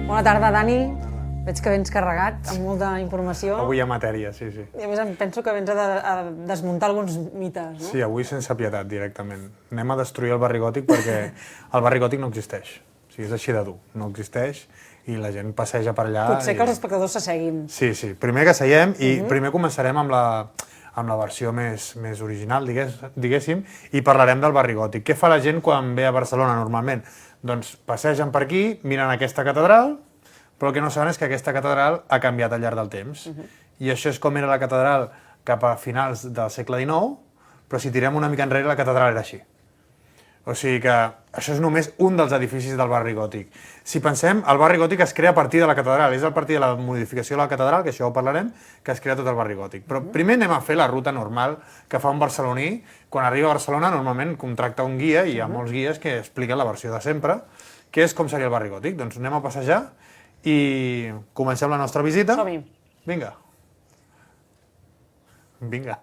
Bona tarda, Dani. Veig que vens carregat, amb molta informació. Avui hi ha matèria, sí, sí. I a més em penso que vens a desmuntar alguns mites, no? Sí, avui sense pietat, directament. Anem a destruir el barri gòtic perquè el barri gòtic no existeix. O sigui, és així de dur, no existeix i la gent passeja per allà. Potser que els espectadors s'asseguin. Sí, sí. Primer que seiem i primer començarem amb la versió més original, diguéssim, i parlarem del barri gòtic. Què fa la gent quan ve a Barcelona normalment? Doncs passegen per aquí, miren aquesta catedral, però el que no saben és que aquesta catedral ha canviat al llarg del temps. I això és com era la catedral cap a finals del segle XIX, però si tirem una mica enrere la catedral era així. O sigui que això és només un dels edificis del barri gòtic. Si pensem, el barri gòtic es crea a partir de la catedral, és a partir de la modificació de la catedral, que això ho parlarem, que es crea tot el barri gòtic. Però primer anem a fer la ruta normal que fa un barceloní. Quan arriba a Barcelona normalment contracta un guia, i hi ha molts guies que expliquen la versió de sempre, que és com seria el barri gòtic. Doncs anem a passejar i comencem la nostra visita. Som-hi. Vinga. Vinga.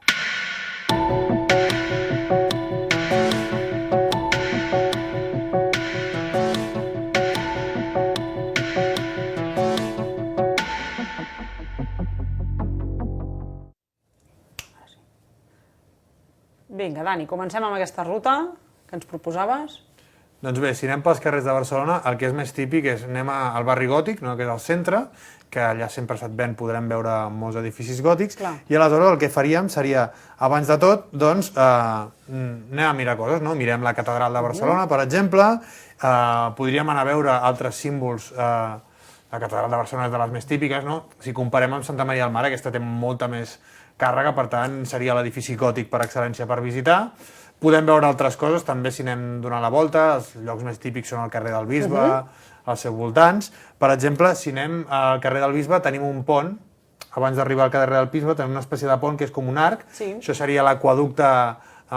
Vinga, Dani, comencem amb aquesta ruta que ens proposaves. Doncs bé, si anem pels carrers de Barcelona, el que és més típic és anem al barri gòtic, no, que és al centre, que allà sempre s'advent podrem veure molts edificis gòtics, Clar. i aleshores el que faríem seria, abans de tot, doncs, anem a mirar coses, no? Mirem la catedral de Barcelona, per exemple, podríem anar a veure altres símbols, la catedral de Barcelona és de les més típiques, no? Si comparem amb Santa Maria del Mar, aquesta té molta més càrrega, per tant, seria l'edifici gòtic per excel·lència per visitar. Podem veure altres coses, també si anem donant la volta, els llocs més típics són el carrer del Bisbe, als seus voltants. Per exemple, si anem al carrer del Bisbe, tenim un pont, abans d'arribar al carrer del Bisbe, tenim una espècie de pont que és com un arc, això seria l'aqueducte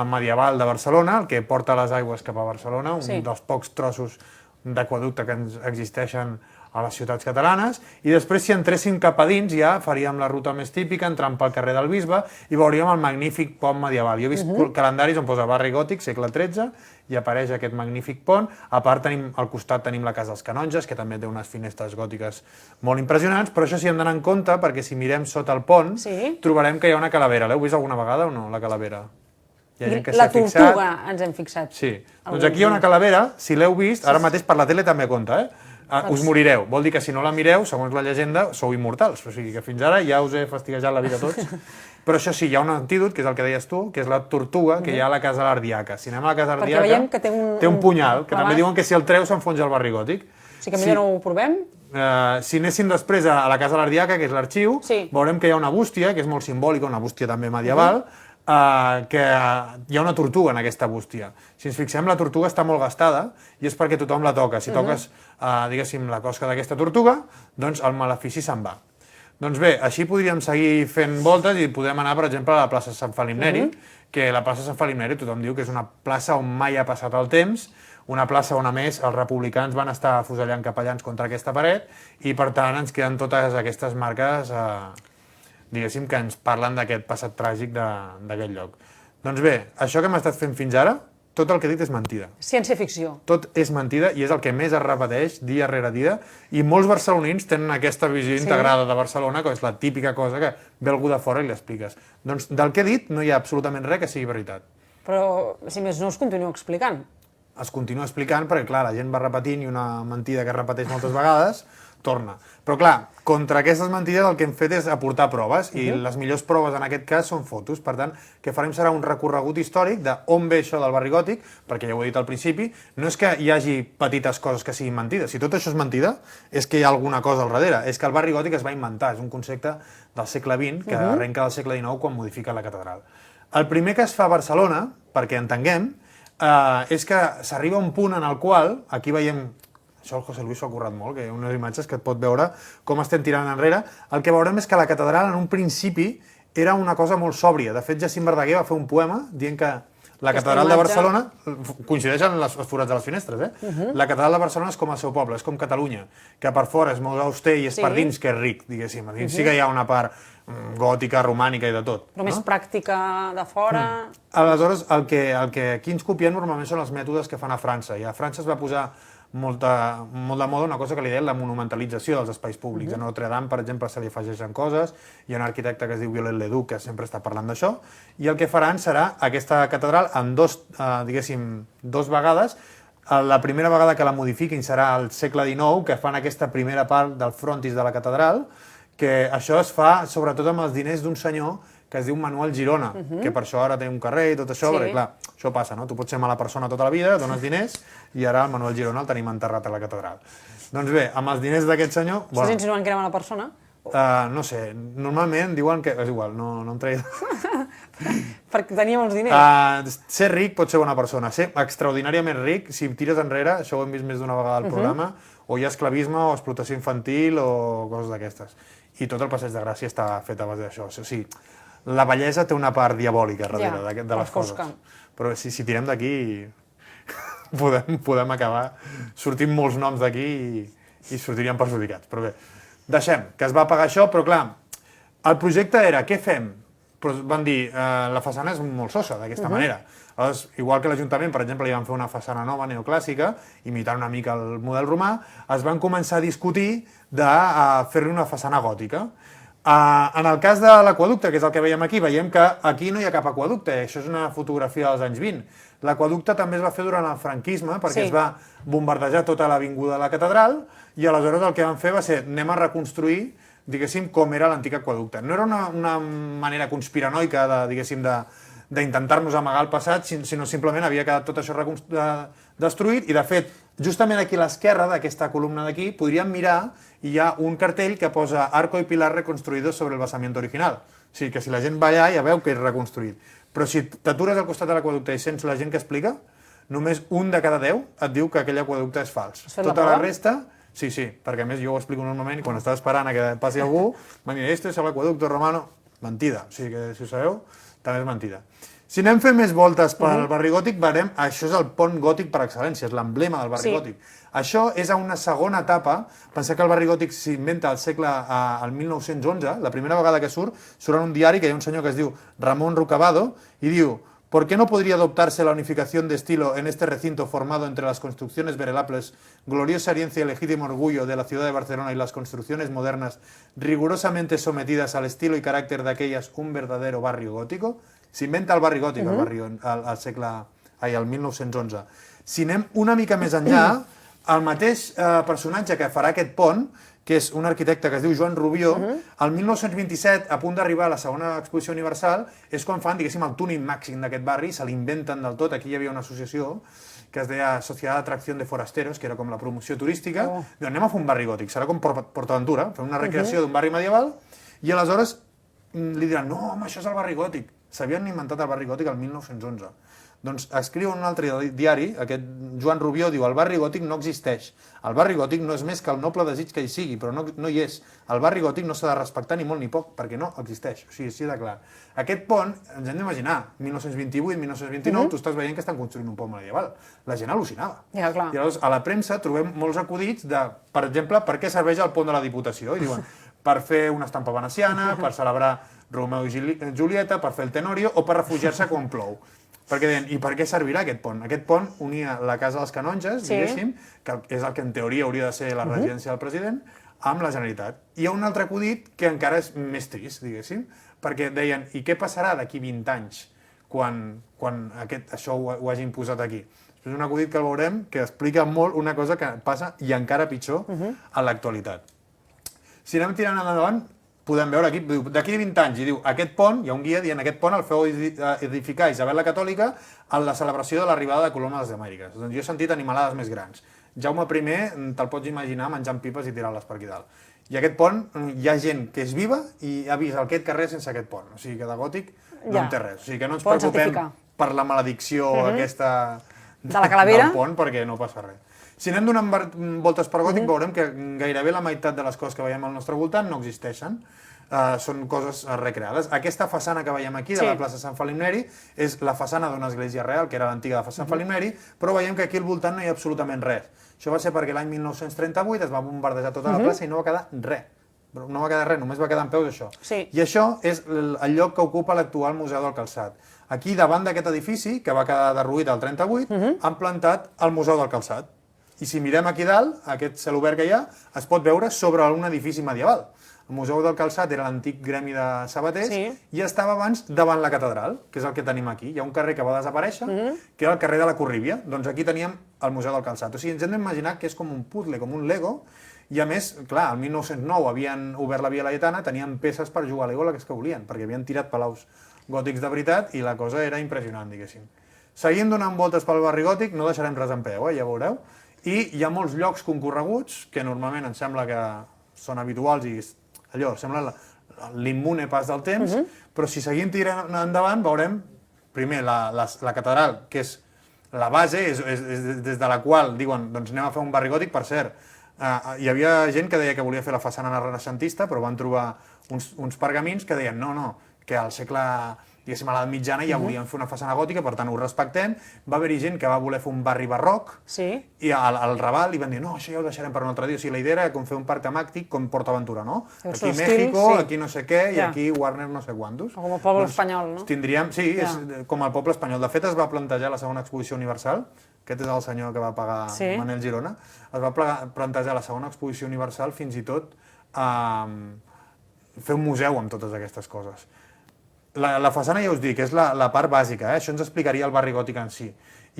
medieval de Barcelona, el que porta les aigües cap a Barcelona, un dels pocs trossos d'aqueducte que existeixen a les ciutats catalanes, i després si entréssim cap a dins ja faríem la ruta més típica, entrant pel carrer del Bisbe i veuríem el magnífic pont medieval. Jo he vist calendaris on posa barri gòtic, segle XIII, i apareix aquest magnífic pont. A part, al costat tenim la Casa dels Canonges, que també té unes finestres gòtiques molt impressionants, però això sí hem d'anar en compte, perquè si mirem sota el pont, trobarem que hi ha una calavera. L'heu vist alguna vegada o no, la calavera? La tortuga ens hem fixat. Sí, doncs aquí hi ha una calavera, si l'heu vist, ara mateix per la tele també compta, us morireu. Vol dir que si no la mireu, segons la llegenda, sou immortals. O sigui que fins ara ja us he fastiguejat la vida a tots. Però això sí, hi ha un antídot, que és el que deies tu, que és la tortuga que hi ha a la Casa de l'Ardiaca. Si anem a la Casa de l'Ardiaca, perquè veiem que té un punyal, que també diuen que si el treu s'enfonsa el barri gòtic. O sigui que millor no ho provem. Si anéssim després a la Casa de l'Ardiaca, que és l'arxiu, veurem que hi ha una bústia, que és molt simbòlica, una bústia també medieval, que hi ha una tortuga en aquesta bústia. Si ens fixem, la tortuga està molt gastada i és perquè tothom la toca. Si toques, diguéssim, la cosca d'aquesta tortuga, doncs el malefici se'n va. Doncs bé, així podríem seguir fent voltes i podem anar, per exemple, a la plaça Sant Felip Neri, que la plaça Sant Felip Neri tothom diu que és una plaça on mai ha passat el temps, una plaça on, a més, els republicans van estar afusellant capellans contra aquesta paret i, per tant, ens queden totes aquestes marques diguéssim, que ens parlen d'aquest passat tràgic d'aquest lloc. Doncs bé, això que hem estat fent fins ara, tot el que he dit és mentida. Ciència-ficció. Tot és mentida i és el que més es repeteix dia rere dia, i molts barcelonins tenen aquesta visió integrada de Barcelona, que és la típica cosa que ve algú de fora i l'expliques. Doncs del que he dit no hi ha absolutament res que sigui veritat. Però, si més no, us continuo explicant. Es continua explicant perquè, clar, la gent va repetint i una mentida que es repeteix moltes vegades torna. Però, clar, contra aquestes mentides el que hem fet és aportar proves, i les millors proves en aquest cas són fotos. Per tant, el que farem serà un recorregut històric d'on ve això del barri gòtic, perquè ja ho he dit al principi, no és que hi hagi petites coses que siguin mentides. Si tot això és mentida, és que hi ha alguna cosa al darrere. És que el barri gòtic es va inventar, és un concepte del segle XX que arrenca del segle XIX quan modifica la catedral. El primer que es fa a Barcelona, perquè entenguem, és que s'arriba a un punt en el qual, aquí veiem, això el José Luis s'ho ha currat molt, que hi ha unes imatges que et pot veure com estem tirant enrere, el que veurem és que la catedral en un principi era una cosa molt sòbria. De fet, Jacint Verdaguer va fer un poema dient que la catedral de Barcelona, coincideixen els forats de les finestres, la catedral de Barcelona és com el seu poble, és com Catalunya, que per fora és molt auster i és per dins que és ric, diguéssim. A dins sí que hi ha una part gòtica, romànica i de tot. Però més pràctica de fora... Aleshores, el que aquí ens copien normalment són els mètodes que fan a França. I a França es va posar molt de moda una cosa que li deien la monumentalització dels espais públics. A Notre Dame, per exemple, se li afegeixen coses, hi ha un arquitecte que es diu Viollet Ledoux que sempre està parlant d'això, i el que faran serà aquesta catedral en dos vegades. La primera vegada que la modifiquin serà al segle XIX, que fan aquesta primera part del frontis de la catedral, que això es fa sobretot amb els diners d'un senyor que es diu Manuel Girona, que per això ara té un carrer i tot això, perquè clar, això passa, no? Tu pots ser mala persona tota la vida, dones diners, i ara el Manuel Girona el tenim enterrat a la catedral. Doncs bé, amb els diners d'aquest senyor... Estàs insinuant que era mala persona? No sé, normalment diuen que... És igual, no em tregui... Perquè tenia molts diners. Ser ric pot ser bona persona. Ser extraordinàriament ric, si tires enrere, això ho hem vist més d'una vegada al programa, o hi ha esclavisme o explotació infantil o coses d'aquestes. I tot el Passeig de Gràcia està fet a base d'això. O sigui, la bellesa té una part diabòlica darrere de les coses. Però si tirem d'aquí podem acabar sortint molts noms d'aquí i sortiríem perjudicats. Però bé, deixem, que es va pagar això, però clar, el projecte era, què fem? Però van dir, la façana és molt sosa, d'aquesta manera. Aleshores, igual que l'Ajuntament, per exemple, li van fer una façana nova, neoclàssica, imitant una mica el model romà, es van començar a discutir de fer-li una façana gòtica. En el cas de l'aqüeducte, que és el que veiem aquí, veiem que aquí no hi ha cap aqueducte, això és una fotografia dels anys 20. L'aqüeducte també es va fer durant el franquisme, perquè es va bombardejar tota l'avinguda de la catedral, i aleshores el que van fer va ser, anem a reconstruir, diguéssim, com era l'antic aqueducte. No era una manera conspiranoica, diguéssim, d'intentar-nos amagar el passat, sinó simplement havia quedat tot això destruït, i de fet, justament aquí a l'esquerra d'aquesta columna d'aquí, podríem mirar i hi ha un cartell que posa Arco y Pilar reconstruïdos sobre el basamiento original. O sigui que si la gent va allà ja veu que és reconstruït. Però si t'atures al costat de l'aqueducte i sents la gent que explica, només un de cada 10 et diu que aquell aqueducte és fals. Tota la resta... Sí, perquè a més jo ho explico normalment i quan estava esperant a que passi algú, van dir, este és l'aqueducte romano. Mentida. O sigui que, si ho sabeu, també és mentida. Si anem fent més voltes pel barri gòtic, veurem, això és el pont gòtic per excel·lència, és l'emblema del barri gòtic. Això és a una segona etapa. Penseu que el barri gòtic s'inventa al 1911, la primera vegada que surt en un diari que hi ha un senyor que es diu Ramón Rucabado i diu: ¿Por qué no podría adoptarse la unificación de estilo en este recinto formado entre las construcciones verelables, gloriosa herencia y legítimo orgullo de la ciudad de Barcelona y las construcciones modernas rigurosamente sometidas al estilo y carácter de aquellas un verdadero barrio gótico? S'inventa el barri gòtic al 1911. Si anem una mica més enllà, el mateix personatge que farà aquest pont, que és un arquitecte que es diu Joan Rubió, el 1927, a punt d'arribar a la segona exposició universal, és quan fan, diguéssim, el túning màxim d'aquest barri, se l'inventen del tot. Aquí hi havia una associació que es deia Societat d'Atracció de Forasteros, que era com la promoció turística. Diuen, anem a fer un barri gòtic, serà com PortAventura, fem una recreació d'un barri medieval, i aleshores li diran, no, home, això és el barri gòtic. S'havien inventat el barri gòtic el 1911. Doncs escriu en un altre diari, aquest Joan Rubió diu, el barri gòtic no existeix. El barri gòtic no és més que el noble desig que hi sigui, però no hi és. El barri gòtic no s'ha de respectar ni molt ni poc, perquè no existeix. O sigui, així de clar. Aquest pont, ens hem d'imaginar, 1928, 1929, tu estàs veient que estan construint un pont medieval. La gent al·lucinava. Ja, clar. I llavors, a la premsa trobem molts acudits de, per exemple, per què serveix el pont de la Diputació? I diuen, per fer una estampa veneciana, per celebrar Romeo i Julieta, per fer el Tenorio o per refugiar-se quan plou. Perquè deien, i per què servirà aquest pont? Aquest pont unia la Casa dels Canonges, diguéssim, que és el que en teoria hauria de ser la residència del president, amb la Generalitat. I hi ha un altre acudit que encara és més trist, diguéssim, perquè deien, i què passarà d'aquí 20 anys quan això ho hagin posat aquí? És un acudit que el veurem que explica molt una cosa que passa i encara pitjor a l'actualitat. Si anem tirant endavant, podem veure aquí, d'aquí 20 anys, i diu, aquest pont, hi ha un guia dient, aquest pont el feu edificar Isabel la Catòlica en la celebració de l'arribada de Colom a les Amèriques. Doncs jo he sentit animalades més grans. Jaume I te'l pots imaginar menjant pipes i tirant-les per aquí dalt. I aquest pont, hi ha gent que és viva i ha vist aquest carrer sense aquest pont. O sigui que de gòtic no en té res. O sigui que no ens preocupem per la maledicció aquesta del pont, perquè no passa res. Si anem donant voltes per gòtic, veurem que gairebé la meitat de les coses que veiem al nostre voltant no existeixen. Són coses recreades. Aquesta façana que veiem aquí, de la plaça Sant Felip Neri, és la façana d'una església real, que era l'antiga de Sant Felip Neri, però veiem que aquí al voltant no hi ha absolutament res. Això va ser perquè l'any 1938 es va bombardejar tota la plaça i no va quedar res. No va quedar res, només va quedar en peus això. I això és el lloc que ocupa l'actual Museu del Calçat. Aquí, davant d'aquest edifici, que va quedar derruït al 38, han plantat el Museu del Calçat. I si mirem aquí dalt, aquest celobert que hi ha, es pot veure sobre un edifici medieval. El Museu del Calçat era l'antic gremi de sabaters i estava abans davant la catedral, que és el que tenim aquí. Hi ha un carrer que va desaparèixer, que era el carrer de la Corríbia. Doncs aquí teníem el Museu del Calçat. O sigui, ens hem d'imaginar que és com un puzzle, com un Lego, i a més, clar, el 1909 havien obert la Via Laietana, tenien peces per jugar a Lego les que volien, perquè havien tirat palaus gòtics de veritat i la cosa era impressionant, diguéssim. Seguint donant voltes pel barri gòtic, no deixarem res en peu, ja veureu. I hi ha molts llocs concorreguts, que normalment em sembla que són habituals i allò, sembla l'immune pas del temps, però si seguim tirant endavant veurem, primer, la catedral, que és la base, és des de la qual diuen, doncs anem a fer un barri gòtic. Per cert, hi havia gent que deia que volia fer la façana renaixentista, però van trobar uns pergamins que deien no, que al segle, diguéssim, a l'edat mitjana ja volien fer una façana gòtica, per tant ho respectem. Va haver-hi gent que va voler fer un barri barroc, i al Raval li van dir no, això ja ho deixarem per un altre dia. O sigui, la idea era com fer un parc temàtic com PortAventura, no? Aquí México, aquí no sé què, i aquí Warner no sé quantos. O com el poble espanyol, no? Tindríem, sí, és com el poble espanyol. De fet, es va plantejar la segona exposició universal, aquest és el senyor que va pagar Manel Girona, es va plantejar la segona exposició universal fins i tot fer un museu amb totes aquestes coses. La façana, ja us dic, és la part bàsica, això ens explicaria el barri gòtic en si.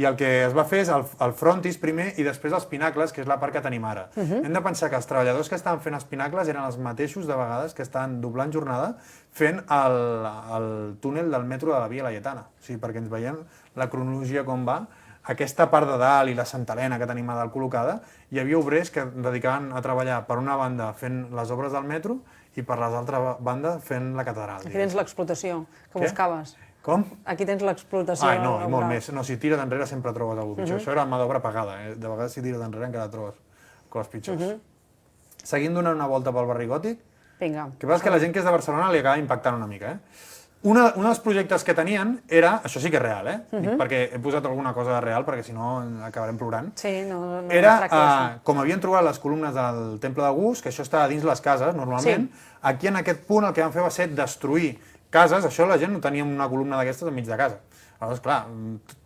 I el que es va fer és el frontis primer i després els pinacles, que és la part que tenim ara. Hem de pensar que els treballadors que estaven fent els pinacles eren els mateixos de vegades que estan doblant jornada fent el túnel del metro de la Via Laietana. O sigui, perquè ens veiem la cronologia com va. Aquesta part de dalt i la Santa Helena que tenim a dalt col·locada, hi havia obrers que es dedicaven a treballar per una banda fent les obres del metro i per l'altra banda fent la catedral. Aquí tens l'explotació que buscaves. Com? Aquí tens l'explotació. Ai, no, i molt més. No, si tires enrere sempre trobes alguna cosa pitjor. Això era mà d'obra pagada, De vegades si tires enrere encara trobes coses pitjors. Seguint donant una volta pel barri gòtic, Vinga. que passa que la gent que és de Barcelona li acaba impactant una mica, Un dels projectes que tenien era, això sí que és real, dic perquè he posat alguna cosa real, perquè si no acabarem plorant. Sí, no era, com havien trobat les columnes del Temple d'August, que això estava dins les cases, normalment, aquí en aquest punt el que van fer va ser destruir cases, això la gent no tenia una columna d'aquestes enmig de casa. Aleshores, clar,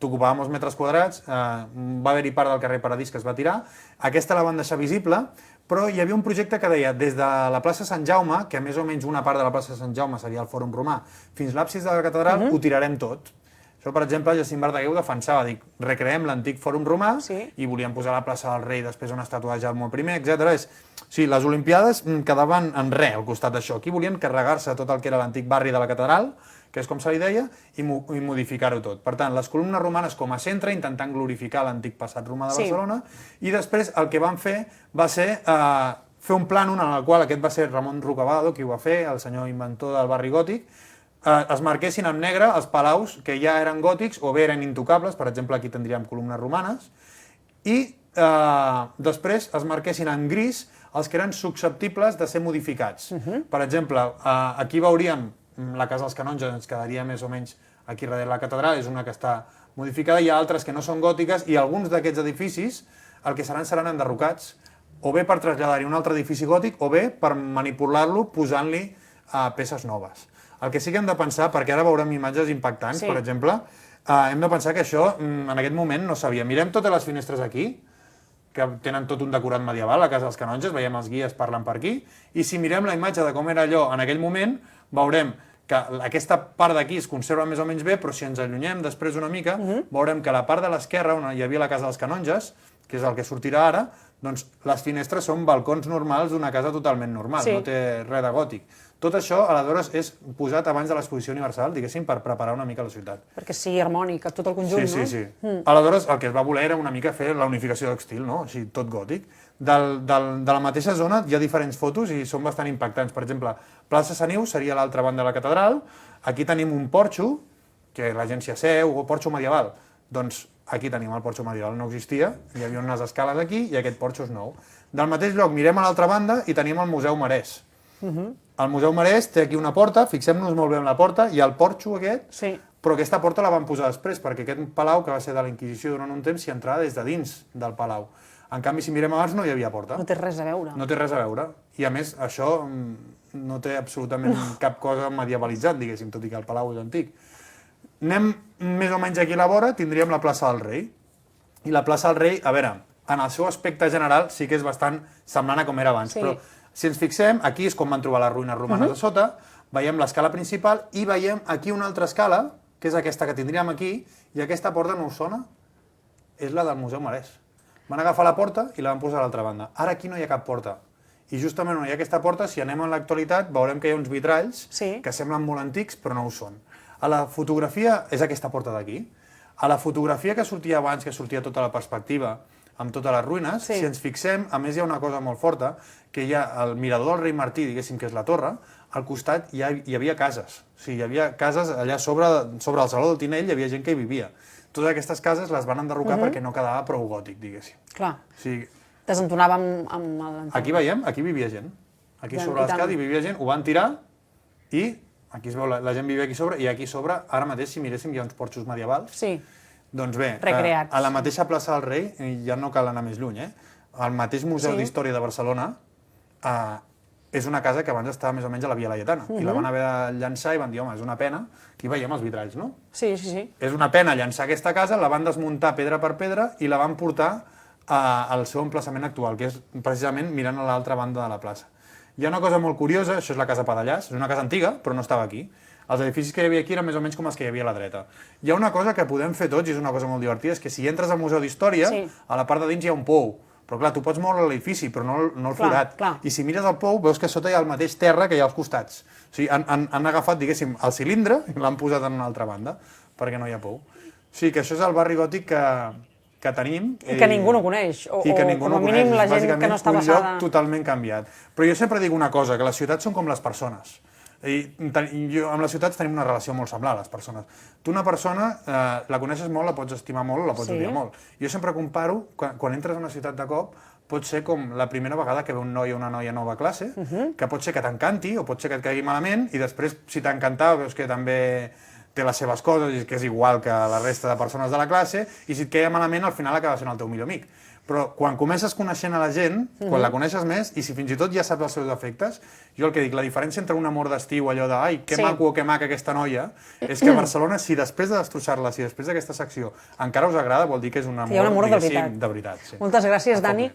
t'ocupava molts metres quadrats, va haver-hi part del carrer Paradís que es va tirar, aquesta la van deixar visible, però hi havia un projecte que deia des de la plaça Sant Jaume, que més o menys una part de la plaça Sant Jaume seria el Fòrum Romà, fins l'absis de la catedral, ho tirarem tot. Això, per exemple, Jacint Verdaguer ho defensava, dic, recreem l'antic Fòrum Romà i volien posar a la plaça del Rei després una estàtua de Jaume I, etc. Sí, les Olimpiades quedaven en res al costat d'això. Aquí volien carregar-se tot el que era l'antic barri de la catedral, que és com se li deia, i modificar-ho tot. Per tant, les columnes romanes com a centre, intentant glorificar l'antic passat romà de Barcelona, i després el que van fer va ser fer un plànol en el qual aquest va ser Ramon Rocabado, qui ho va fer, el senyor inventor del barri gòtic, es marquessin amb negre els palaus que ja eren gòtics o bé eren intocables, per exemple aquí tindríem columnes romanes, i després es marquessin en gris els que eren susceptibles de ser modificats. Per exemple, aquí veuríem la Casa dels Canonges, ens quedaria més o menys aquí darrere la catedral, és una que està modificada, hi ha altres que no són gòtiques i alguns d'aquests edificis el que seran enderrocats o bé per traslladar-hi un altre edifici gòtic o bé per manipular-lo posant-li peces noves. El que sí que hem de pensar, perquè ara veurem imatges impactants, per exemple, hem de pensar que això en aquest moment no s'havia. Mirem totes les finestres aquí, que tenen tot un decorat medieval, a Casa dels Canonges, veiem els guies parlant per aquí, i si mirem la imatge de com era allò en aquell moment, veurem que aquesta part d'aquí es conserva més o menys bé, però si ens allunyem després una mica, veurem que la part de l'esquerra, on hi havia la Casa dels Canonges, que és el que sortirà ara, doncs les finestres són balcons normals d'una casa totalment normal, no té res de gòtic. Tot això, aleshores, és posat abans de l'exposició universal, diguéssim, per preparar una mica la ciutat. Perquè sigui harmònic, tot el conjunt, no? Sí. Aleshores, el que es va voler era una mica fer la unificació d'estil, no? Així, tot gòtic. De la mateixa zona hi ha diferents fotos i són bastant impactants. Per exemple, plaça Saniu seria l'altra banda de la catedral. Aquí tenim un porxo, que la gent s'hi asseu, o porxo medieval. Doncs aquí tenim el porxo medieval, no existia, hi havia unes escales aquí i aquest porxo és nou. Del mateix lloc mirem a l'altra banda i tenim el Museu Marès. El Museu Marès té aquí una porta, fixem-nos molt bé en la porta, i el porxo aquest, però aquesta porta la van posar després, perquè aquest palau, que va ser de la Inquisició durant un temps, s'hi entrava des de dins del palau. En canvi, si mirem abans, no hi havia porta. No té res a veure. No té res a veure. I a més, això no té absolutament cap cosa medievalitzat, diguéssim, tot i que el palau és antic. Anem més o menys aquí a la vora, tindríem la plaça del Rei. I la plaça del Rei, a veure, en el seu aspecte general sí que és bastant semblant a com era abans. Sí. Però si ens fixem, aquí és com van trobar les ruïnes romanes a sota, veiem l'escala principal i veiem aquí una altra escala, que és aquesta que tindríem aquí, i aquesta porta no us sona? És la del Museu Marès. Van agafar la porta i la van posar a l'altra banda. Ara aquí no hi ha cap porta. I justament on hi ha aquesta porta, si anem a l'actualitat, veurem que hi ha uns vitralls que semblen molt antics, però no ho són. A la fotografia, és aquesta porta d'aquí, a la fotografia que sortia abans, que sortia tota la perspectiva, amb totes les ruïnes, si ens fixem, a més hi ha una cosa molt forta, que hi ha el mirador del rei Martí, diguéssim, que és la torre, al costat hi havia cases. O sigui, hi havia cases allà sobre el Saló del Tinell, hi havia gent que hi vivia. Totes aquestes cases les van enderrocar perquè no quedava prou gòtic, diguéssim. Clar. O sigui, desentonava amb l'entorn. aquí veiem, aquí vivia gent. Aquí sobre l'escala hi vivia gent, ho van tirar i aquí es veu la gent vivia aquí sobre i aquí sobre, ara mateix, si miréssim, hi ha uns porxos medievals. Sí. Doncs bé, recreats. a la mateixa plaça del Rei, ja no cal anar més lluny, el mateix Museu d'Història de Barcelona és una casa que abans estava més o menys a la Via Laietana, i la van haver de llançar i van dir, home, és una pena, aquí veiem els vitralls, no? Sí, sí, sí. És una pena llançar aquesta casa, la van desmuntar pedra per pedra i la van portar al seu emplaçament actual, que és precisament mirant a l'altra banda de la plaça. Hi ha una cosa molt curiosa, això és la Casa Padellàs, és una casa antiga, però no estava aquí. Els edificis que hi havia aquí eren més o menys com els que hi havia a la dreta. Hi ha una cosa que podem fer tots, i és una cosa molt divertida, és que si entres al Museu d'Història, a la part de dins hi ha un pou. Però clar, tu pots moure l'edifici, però no el forat. I si mires el pou, veus que sota hi ha el mateix terra que hi ha als costats. O sigui, han agafat, diguéssim, el cilindre i l'han posat en una altra banda, perquè no hi ha pou. O sigui, que això és el barri gòtic que tenim. I que ningú no coneix, o com a mínim la gent que no està basada... Un lloc totalment canviat. Però jo sempre dic una cosa, que les ciutats són com les persones. Amb les ciutats tenim una relació molt semblant, les persones. Tu una persona la coneixes molt, la pots estimar molt o la pots odiar molt. Jo sempre comparo, quan entres a una ciutat de cop, pot ser com la primera vegada que ve un noi o una noia nova a classe, que pot ser que t'encanti o pot ser que et caigui malament, i després, si t'encantava, veus que també té les seves coses i que és igual que la resta de persones de la classe, i si et queia malament, al final acaba sent el teu millor amic. Però quan comences coneixent a la gent, quan la coneixes més, i si fins i tot ja saps els seus defectes, jo el que dic, la diferència entre un amor d'estiu, allò de ai, que maco o que maca aquesta noia, és que a Barcelona, si després de destrossar-la, si després d'aquesta secció encara us agrada, vol dir que és un amor, diguéssim, de veritat. Moltes gràcies, Dani.